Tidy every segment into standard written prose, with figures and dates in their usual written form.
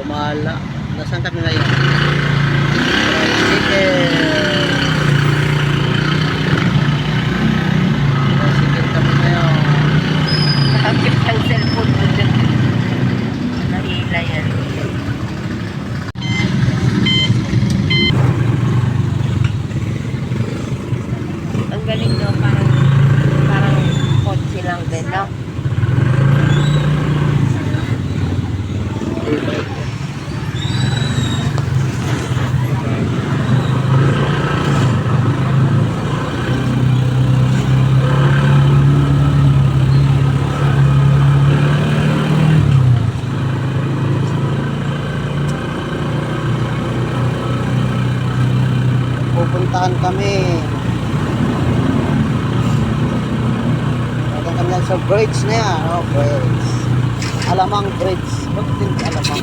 Gumala. Nasaan kami ngayon? Tricycle. Tricycle kami ngayon. Nakakit ang cellphone mo dyan. Nahila yan. Ang galing no, parang kotse lang din, no? Pupuntahan kami. Pupuntahan kami sa bridge na yan. Oh, bridge. Alamang bridge. Bakit din Alamang?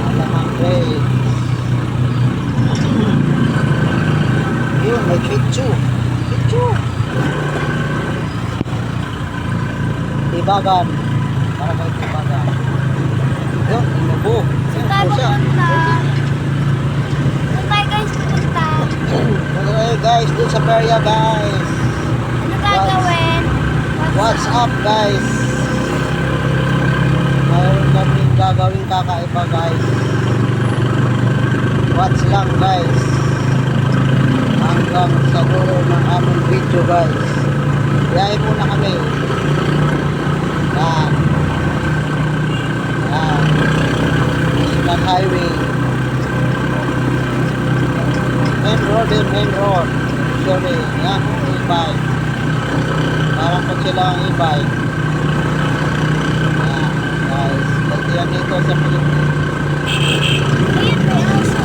Alamang bridge. Yun, may Chichu. Chichu. Tibagan. Para may tibagan. Yun, inubo. Saan tayo pupunta? Saan tayo guys pupunta? Okay guys, dun sa Peria guys. Ano gagawin? What's up guys? Mayroon kaming gagawin kakaiba guys. Watch lang guys. Hanggang sa dulo ng aming video guys. Biyahe muna kami. Yan. Yan. National Highway. Main road din, main road. Sorry. Yan, e-bike. Parang kung sila ang e-bike. Yan, guys. Kasi yan dito sa Pilipinas. Ayun, may aso.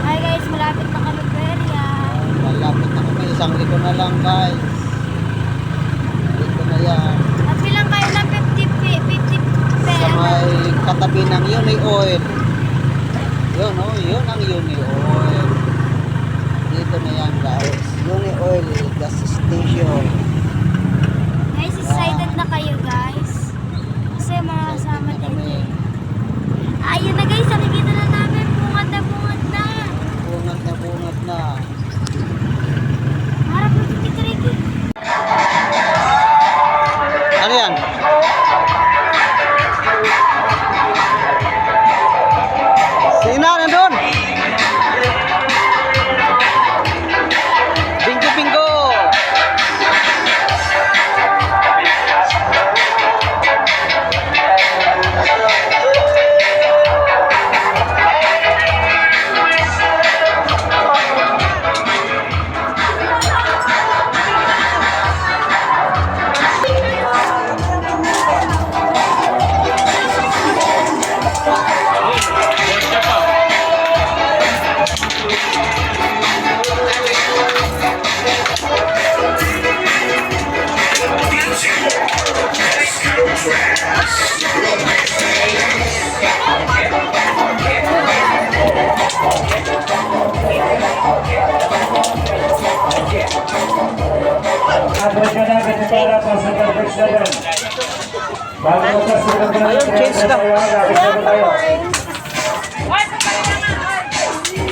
Hi guys, malapit na kami Peria. Malapit na kami. Isang liko na lang guys. Liko na yan. At bilang kayo ng 50 Sa pera. may katabi ng Uni Oil. Yun oh, yun ang Uni Oil. Dito na yan guys. Uni Oil gas station. Guys, excited na kayo guys. Kasi makasama din. Ayun na guys, nakikita na namin. Bungad na bungad na. Bungat na bungat na. Harap mo dito, Ricky. Ano yan? Sina nandun? Bingo bingo.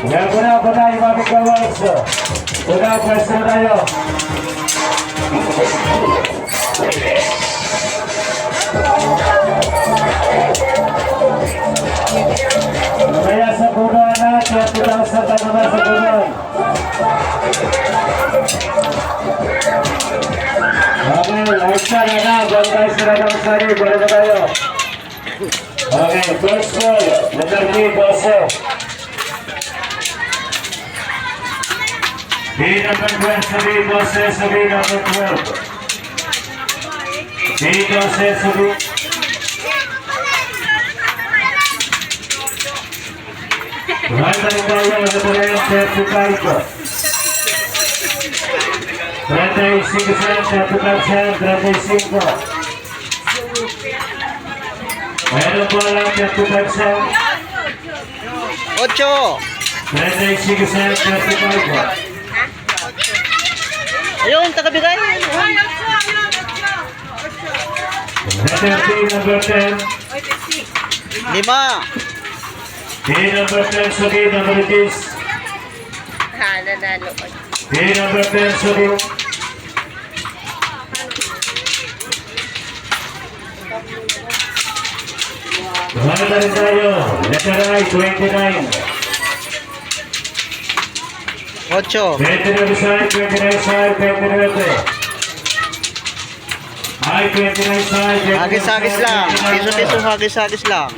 Yang guna-guna imamik gawas. Guna pwesto tayo. Kaya sa punuan na, kaya tulang sa tanunan sa punuan. Okay, laisa na na. Bangkay sila ng sari. Bala na tayo. Okay, first ball. Letter B, Bose. B number 12, sabi Bose, sabi number 12. B, Bose, sabi. Right na tayo, ano po na yung 35. 35, 35. Meron po lang 35. 8. 36, 35. Ayun, tagabigay. Letter D, number 10. 5. D, number 10, Sudi, number 10. Nanalo ko. D, number 10, Sudi. Wala na rin tayo. Letter I, 29. 8. 29 side, 29 side, 29. I, 29 side, 29 Hagis-hagis lang. Piso-piso hagis-hagis lang.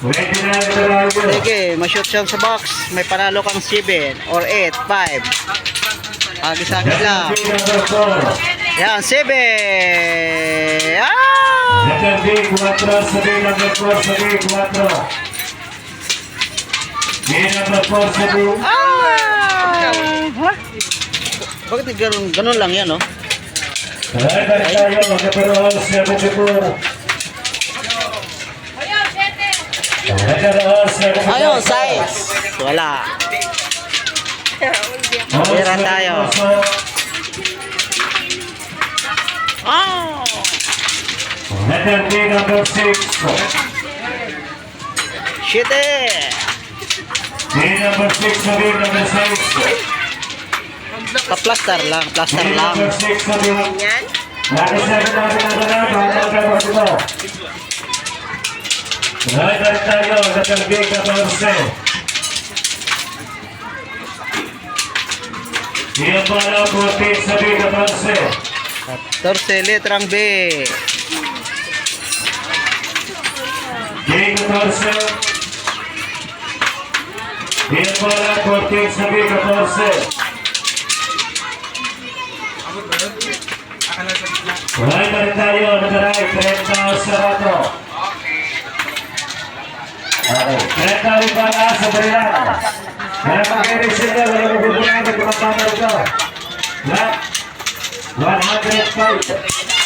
29 tayo. Sige, ma-shoot siya sa box. May panalo kang 7 or 8, 5. Hagis-hagis lang. Number 4. Yan, 7. Ah! Letter D, 4, Sudi, number 4, Sudi, 4. D, number 4, Sudi. Ah! Ha? Bakit ganun lang yan, no? Right, balik tayo. Letter O, 74. Letter O, 74. Ayun, size. Wala. Tira tayo. Ah! Letter D, number 6. Shit eh! D, number 6, Sudi, number 6. Pa-plaster lang, D, plaster lang. number 6, Sudi. Yan. Lagi sabi natin ang mga bahala dito. Right, balik tayo. Letter B, 14. Iyan pala, 14, Sudi, 14. 14, letrang B. D, 14. Iyan pala, 14, Sudi, 14. Right, balik tayo. Nag-right, 30 Serato. Okay, 30 rin pala sa bayan. Wala mag-i-receive na, wala mag-gugulang na kumapamar ko. Lahat, 105.